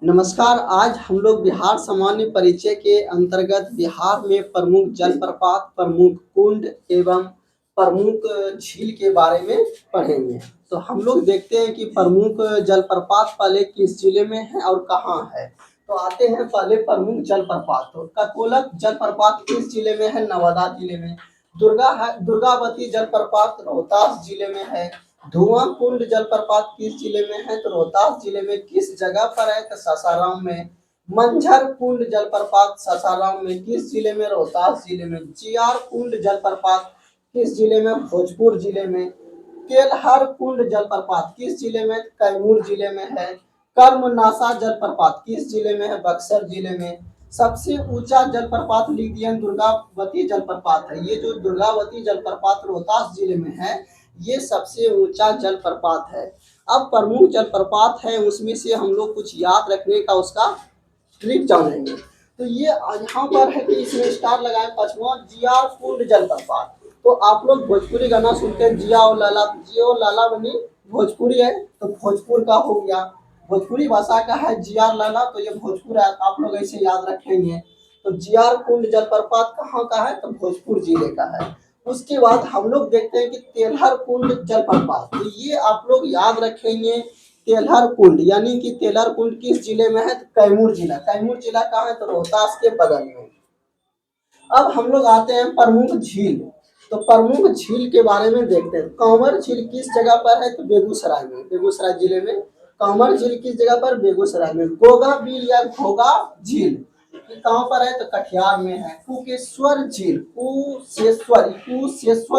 नमस्कार। आज हम लोग बिहार सामान्य परिचय के अंतर्गत बिहार में प्रमुख जलप्रपात, प्रमुख कुंड एवं प्रमुख झील के बारे में पढ़ेंगे। तो हम लोग देखते हैं कि प्रमुख जलप्रपात पहले किस जिले में है और कहाँ है। तो आते हैं पहले प्रमुख जलप्रपात। तो ककोलत जलप्रपात किस जिले में है? नवादा जिले में। दुर्गावती जलप्रपात रोहतास जिले में है। धुआं कुंड जलप्रपात किस जिले में है? तो रोहतास जिले में। किस जगह पर है? तो सासाराम में। मंझर कुंड जलप्रपात सासाराम में। किस जिले में? रोहतास जिले में। जियार कुंड जलप्रपात किस जिले में? भोजपुर जिले में। केलहर कुंड जलप्रपात किस जिले में? कैमूर जिले में है। कर्मनासा जलप्रपात किस जिले में है? बक्सर जिले में। सबसे ऊंचा जलप्रपात लिख दिया दुर्गावती जलप्रपात है। ये जो दुर्गावती जलप्रपात रोहतास जिले में है, ये सबसे ऊंचा जलप्रपात है। अब प्रमुख जलप्रपात है, उसमें से हम लोग कुछ याद रखने का उसका ट्रिक जानेंगे। तो ये यहाँ पर है कि इसमें स्टार लगाए पांचवा जिया कुंड जलप्रपात। तो आप लोग भोजपुरी गाना सुनते हैं, जिया और लाला, जिया और लाला बनी भोजपुरी है, तो भोजपुर का हो गया। भोजपुरी भाषा का है जिया लाला, तो ये भोजपुर है, आप लोग ऐसे याद रखेंगे। तो जियार कुंड जलप्रपात कहाँ का है? तो भोजपुर जिले का है। उसके बाद हम लोग देखते हैं कि तेलहर कुंड जलप्रपात, तो ये आप लोग याद रखेंगे। तेलहर कुंड यानी कि तेलहर कुंड किस जिले में है? तो कैमूर जिला। कैमूर जिला कहाँ है? तो रोहतास के बगल में। अब हम लोग आते हैं प्रमुख झील। तो प्रमुख झील के बारे में देखते हैं। कांवर झील किस जगह पर है? तो बेगूसराय में, बेगूसराय जिले में। कांवर झील किस जगह पर? बेगूसराय में। गोगा बिल या घोगा झील कहाँ पर है? तो कटिहार में है। कुकेश्वर झील, कुशेश्वर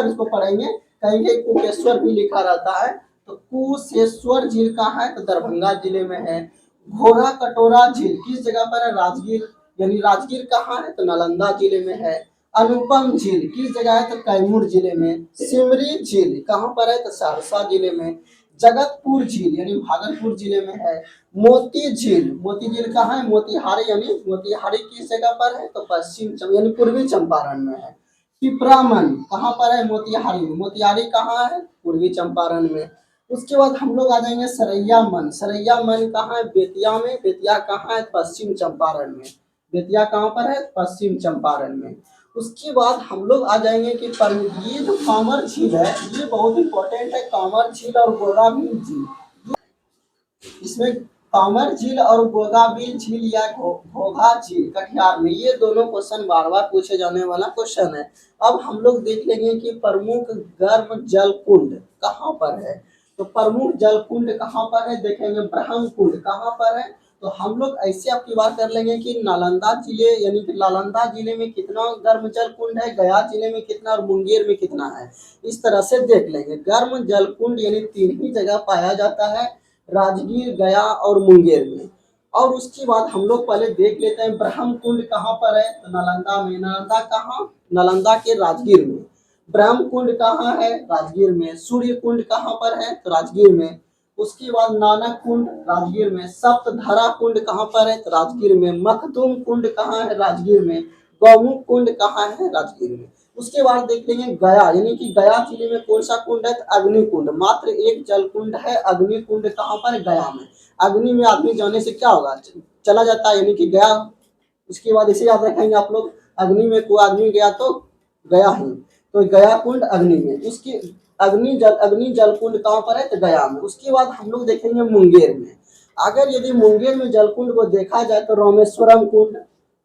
इसको पढ़ेंगे, कहेंगे कुकेश्वर भी लिखा रहता है। तो कुशेश्वर झील कहाँ है? तो दरभंगा जिले में है। घोड़ा कटोरा झील किस जगह पर है? राजगीर, यानी राजगीर कहाँ है? तो नालंदा जिले में है। अनुपम झील किस जगह है? तो कैमूर जिले में। सिमरी झील कहाँ पर है? तो सहरसा जिले में। जगतपुर झील यानी भागलपुर जिले में है। मोती झील, मोती झील कहाँ है? मोतिहारी, यानी मोतिहारी किस जगह पर है? तो पश्चिम यानी पूर्वी चंपारण में है। पिपरामन कहाँ पर है? मोतिहारी में। मोतिहारी कहाँ है? पूर्वी चंपारण में। उसके बाद हम लोग आ जाएंगे सरैया मन। सरैया मन कहाँ है? बेतिया में। बेतिया कहाँ है? पश्चिम चंपारण में। बेतिया कहाँ पर है? पश्चिम चंपारण में। उसके बाद हम लोग आ जाएंगे कि ये जो कांवर झील है, ये बहुत इंपॉर्टेंट है। कांवर झील और गोदावरी झील, इसमें कांवर झील और गोदावरी झील या घोघा झील कटिहार में, ये दोनों क्वेश्चन बार बार पूछे जाने वाला क्वेश्चन है। अब हम लोग देख लेंगे कि प्रमुख गर्म जल कुंड कहाँ पर है। तो प्रमुख जल कुंड कहाँ पर है देखेंगे। ब्रह्म कुंड कहाँ पर है? तो हम लोग ऐसे आपकी बात कर लेंगे कि नालंदा जिले यानी कि नालंदा जिले में कितना गर्म जल कुंड है, गया जिले में कितना और मुंगेर में कितना है, इस तरह से देख लेंगे। गर्म जल कुंड यानी 3 ही जगह पाया जाता है, राजगीर, गया और मुंगेर में। और उसके बाद हम लोग पहले देख लेते हैं ब्रह्म कुंड कहाँ पर है। तो नालंदा में। नालंदा कहाँ? नालंदा के राजगीर में। ब्रह्म कुंड कहाँ है? राजगीर में। सूर्य कुंड कहाँ पर है? तो राजगीर में। उसके बाद नानक कुंड राजगीर में। सप्तधारा कुंड कहाँ पर है? तो राजगीर में। मखदूम कुंड कहाँ है? राजगीर में। गौमुख कुंड कहाँ है? राजगीर में। उसके बाद देख लेंगे गया, यानी कि गया जिले में कौन सा कुंड है? तो अग्नि कुंड। मात्र एक जल कुंड है अग्नि कुंड। कहाँ पर? गया में। अग्नि में आदमी जाने से क्या होगा? चला जाता है, यानी कि गया। उसके बाद इसे याद रखेंगे आप लोग, अग्नि में कोई आदमी गया तो गया ही। तो गया कुंड अग्नि में। उसकी अग्नि जल कुंड कहाँ पर है? तो गया में। उसके बाद हम लोग देखेंगे मुंगेर में। अगर यदि मुंगेर में जल कुंड को देखा जाए तो रामेश्वरम कुंड,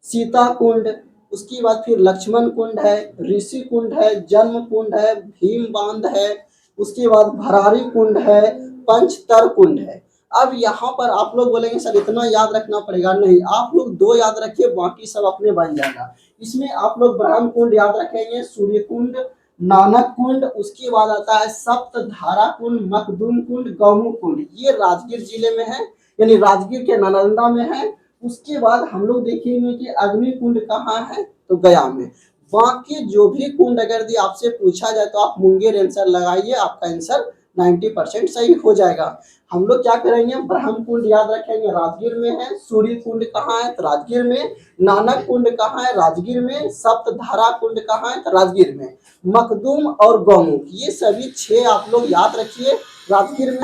सीता कुंड, उसके बाद फिर लक्ष्मण कुंड है, ऋषि कुंड है, जन्म कुंड है, भीम बांध है, उसके बाद भरारी कुंड है, पंचतर कुंड है। अब यहाँ पर आप लोग बोलेंगे सर इतना याद रखना पड़ेगा, नहीं, आप लोग 2 याद रखिए, बाकी सब अपने बन जाएगा। इसमें आप लोग ब्रह्म कुंड याद रखेंगे, सूर्य कुंड, नानक कुंड, उसके बाद आता है सप्त धारा कुंड, मखदूम कुंड, गौमुख कुंड, ये राजगीर जिले में है, यानी राजगीर के नालंदा में है। उसके बाद हम लोग देखेंगे कि अग्नि कुंड कहाँ है? तो गया में। बाकी जो भी कुंड अगर यदि आपसे पूछा जाए तो आप मुंगेर आंसर लगाइए, आपका आंसर 90% सही हो जाएगा। हम लोग क्या करेंगे, ब्रह्म कुंड याद रखेंगे, राजगीर में है। सूर्य कुंड कहाँ है? तो राजगीर में। नानक कुंड कहाँ है? राजगीर में। सप्तधारा कुंड कहाँ है? तो राजगीर में। मखदूम और गौमुख, ये सभी 6 आप लोग याद रखिए, राजगीर में।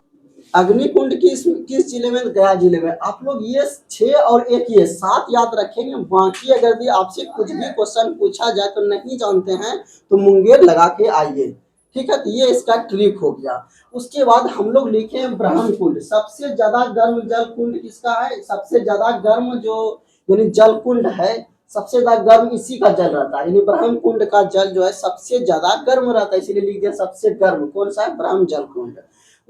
अग्निकुंड किस जिले में? गया जिले में। आप लोग ये 6 और 1 ये 7 याद रखेंगे। बाकी अगर भी आपसे कुछ भी क्वेश्चन पूछा जाए तो नहीं जानते हैं तो मुंगेर लगा के आइए, ठीक है। तो ये इसका ट्रिक हो गया। उसके बाद हम लोग लिखे हैं ब्रह्मकुंड। सबसे ज्यादा गर्म जल कुंड किसका है? सबसे ज्यादा गर्म जो यानी जल कुंड है, सबसे ज्यादा गर्म इसी का जल रहता है, यानी ब्रह्मकुंड का जल जो है सबसे ज्यादा गर्म रहता है, इसीलिए लिख दिया सबसे गर्म। कौन सा है? ब्रह्म जल कुंड।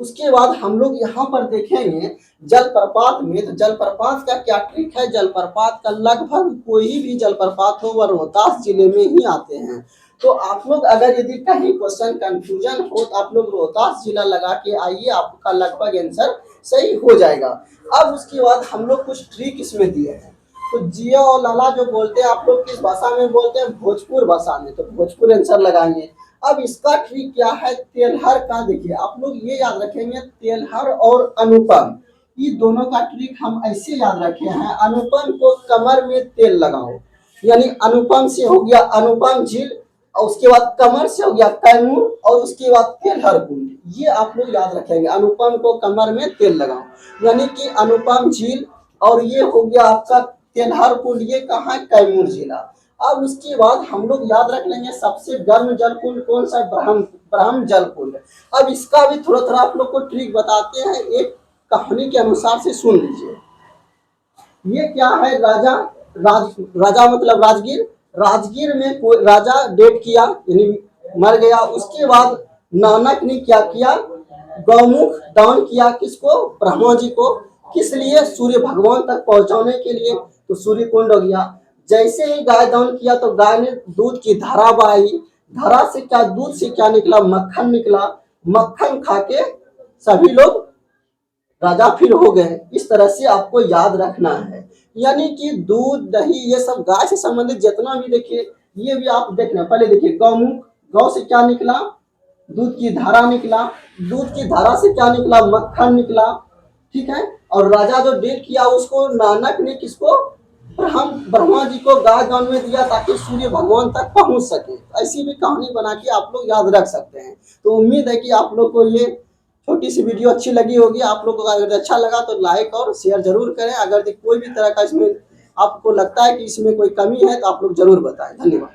उसके बाद हम लोग यहाँ पर देखेंगे जलप्रपात में। तो जलप्रपात का क्या ट्रिक है? जलप्रपात का लगभग कोई भी जलप्रपात हो वह रोहतास जिले में ही आते हैं। तो आप लोग अगर यदि कहीं क्वेश्चन कंफ्यूजन हो तो आप लोग रोहतास जिला लगा के आइए, आपका लगभग आंसर सही हो जाएगा। अब उसके बाद हम लोग कुछ ट्रिक इसमें दिए हैं। तो जिया और लाला जो बोलते हैं आप लोग किस भाषा में बोलते हैं? भोजपुर भाषा में। तो भोजपुर आंसर लगाएंगे। अब इसका ट्रिक क्या है? तेलहर का देखिए, आप लोग ये याद रखेंगे तेलहर और अनुपम, ये दोनों का ट्रिक हम ऐसे याद रखे हैं। अनुपम को कमर में तेल लगाओ, यानी अनुपम से हो गया अनुपम झील, और उसके बाद कमर से हो गया कैमूर, और उसके बाद तेलहर कुंड। ये आप लोग याद रखेंगे, अनुपम को कमर में तेल लगाओ, यानी कि अनुपम झील, और ये हो गया आपका तेलहर कुंड। ये कहाँ है? कैमूर जिला। अब उसके बाद हम लोग याद रख लेंगे सबसे गर्म जल कुंड कौन सा? ब्रह्म जल कुंड। अब इसका भी थोड़ा थोड़ा आप लोग को ट्रिक बताते हैं, एक कहानी के अनुसार से सुन लीजिए। ये क्या है? राजा मतलब राजगीर। राजगीर में कोई राजा डेट किया, यानी मर गया। उसके बाद नानक ने क्या किया? गौमुख दान किया। किसको? ब्रह्मा जी को। किस लिए? सूर्य भगवान तक पहुंचाने के लिए। तो सूर्य कुंड हो गया। जैसे ही गाय दान किया तो गाय ने दूध की धारा बहाई। धारा से क्या? दूध से क्या निकला? मक्खन निकला। मक्खन खा के सभी लोग राजा फिर हो गए। इस तरह से आपको याद रखना है। यानी कि दूध दही ये सब गाय से संबंधित जितना भी देखिए, ये भी आप देखना। पहले देखिए गौमुख, गौ से क्या निकला? दूध की धारा निकला। दूध की धारा से क्या निकला? मक्खन निकला, ठीक है। और राजा जो डेट किया उसको नानक ने किसको? ब्रह्मा जी को गाय दान में दिया ताकि सूर्य भगवान तक पहुंच सके। ऐसी भी कहानी बना के आप लोग याद रख सकते हैं। तो उम्मीद है कि आप लोग को ये छोटी सी वीडियो अच्छी लगी होगी। आप लोगों को अगर अच्छा लगा तो लाइक और शेयर जरूर करें। अगर कोई भी तरह का इसमें आपको लगता है कि इसमें कोई कमी है तो आप लोग जरूर बताएं। धन्यवाद।